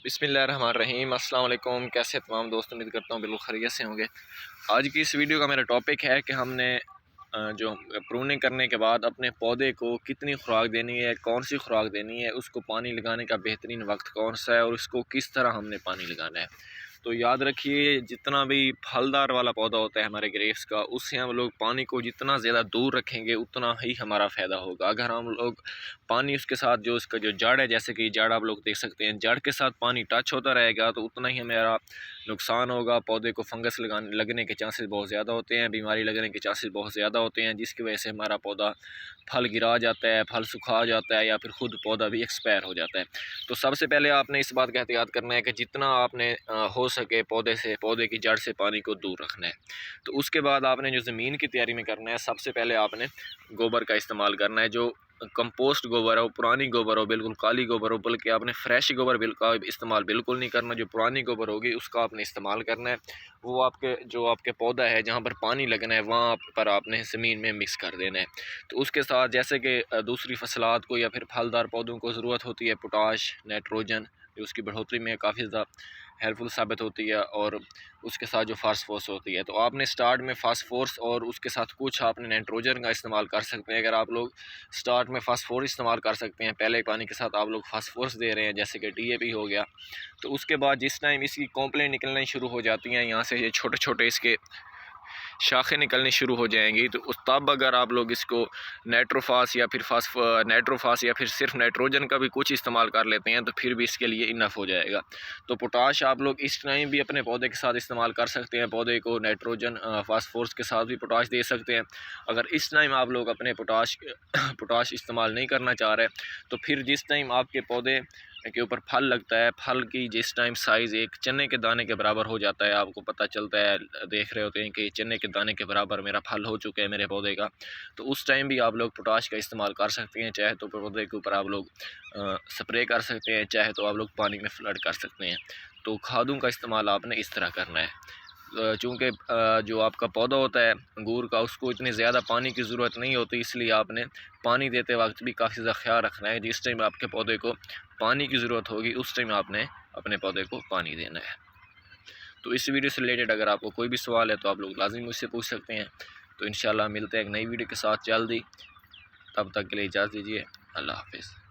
बिस्मिल्लाहिर्रहमानिर्रहीम। अस्सलाम वालेकुम। कैसे तमाम दोस्त, उम्मीद करता हूँ बिल्कुल खैरियत से होंगे। आज की इस वीडियो का मेरा टॉपिक है कि हमने जो प्रूनिंग करने के बाद अपने पौधे को कितनी खुराक देनी है, कौन सी खुराक देनी है, उसको पानी लगाने का बेहतरीन वक्त कौन सा है और उसको किस तरह हमने पानी लगाना है। तो याद रखिए, जितना भी फलदार वाला पौधा होता है हमारे ग्रेप्स का, उससे हम लोग पानी को जितना ज़्यादा दूर रखेंगे उतना ही हमारा फ़ायदा होगा। अगर हम लोग पानी उसके साथ जो उसका जो जड़ है, जैसे कि जड़ आप लोग देख सकते हैं, जड़ के साथ पानी टच होता रहेगा तो उतना ही हमारा नुकसान होगा। पौधे को फंगस लगने के चांसेस बहुत ज़्यादा होते हैं, बीमारी लगने के चांसेस बहुत ज़्यादा होते हैं, जिसकी वजह से हमारा पौधा फल गिरा जाता है, फल सुखा जाता है या फिर खुद पौधा भी एक्सपायर हो जाता है। तो सबसे पहले आपने इस बात का एहतियात करना है कि जितना आपने हो सके पौधे की जड़ से पानी को दूर रखना है। तो उसके बाद आपने जो ज़मीन की तैयारी में करना है, सबसे पहले आपने गोबर का इस्तेमाल करना है। जो कंपोस्ट गोबर हो, पुरानी गोबर हो, बिल्कुल काली गोबर हो, बल्कि आपने फ्रेश गोबर का इस्तेमाल बिल्कुल नहीं करना। जो पुरानी गोबर होगी उसका आपने इस्तेमाल करना है। वो आपके पौधा है जहाँ पर पानी लगना है वहाँ पर आपने ज़मीन में मिक्स कर देना है। तो उसके साथ जैसे कि दूसरी फसलात को या फिर फलदार पौधों को ज़रूरत होती है पोटाश, नाइट्रोजन, जो उसकी बढ़ोतरी में काफ़ी ज़्यादा हेल्पफुल साबित होती है, और उसके साथ जो फास्फोरस होती है, तो आपने स्टार्ट में फास्फोरस और उसके साथ कुछ आपने नाइट्रोजन का इस्तेमाल कर सकते हैं। अगर आप लोग स्टार्ट में फास्फोरस इस्तेमाल कर सकते हैं, पहले पानी के साथ आप लोग फास्फोरस दे रहे हैं जैसे कि डीएपी हो गया। तो उसके बाद जिस टाइम इसकी कॉम्प्लें निकलनी शुरू हो जाती हैं, यहाँ से ये छोटे छोटे इसके शाखें निकलनी शुरू हो जाएंगी, तो उस तब अगर आप लोग इसको नाइट्रोफास या फिर सिर्फ नाइट्रोजन का भी कुछ इस्तेमाल कर लेते हैं तो फिर भी इसके लिए इनफ हो जाएगा। तो पोटाश आप लोग इस टाइम भी अपने पौधे के साथ इस्तेमाल कर सकते हैं। पौधे को नाइट्रोजन फास्फोरस के साथ भी पोटाश दे सकते हैं। अगर इस टाइम आप लोग अपने पोटाश इस्तेमाल नहीं करना चाह रहे, तो फिर जिस टाइम आपके पौधे के ऊपर फल लगता है, फल की जिस टाइम साइज़ एक चने के दाने के बराबर हो जाता है, आपको पता चलता है, देख रहे होते हैं कि चने के दाने के बराबर मेरा फल हो चुका है मेरे पौधे का, तो उस टाइम भी आप लोग पोटाश का इस्तेमाल कर सकते हैं। चाहे तो पौधे के ऊपर आप लोग स्प्रे कर सकते हैं, चाहे तो आप लोग पानी में फ्लड कर सकते हैं। तो खादों का इस्तेमाल आपने इस तरह करना है। चूँकि जो आपका पौधा होता है अंगूर का, उसको इतनी ज़्यादा पानी की ज़रूरत नहीं होती, इसलिए आपने पानी देते वक्त भी काफ़ी ज़्यादा ख्याल रखना है। जिस टाइम आपके पौधे को पानी की ज़रूरत होगी उस टाइम आपने अपने पौधे को पानी देना है। तो इस वीडियो से रिलेटेड अगर आपको कोई भी सवाल है तो आप लोग लाज़िम मुझसे पूछ सकते हैं। तो इंशाल्लाह मिलते हैं एक नई वीडियो के साथ जल्दी। तब तक के लिए इजाज़त दीजिए। अल्लाह हाफ़िज़।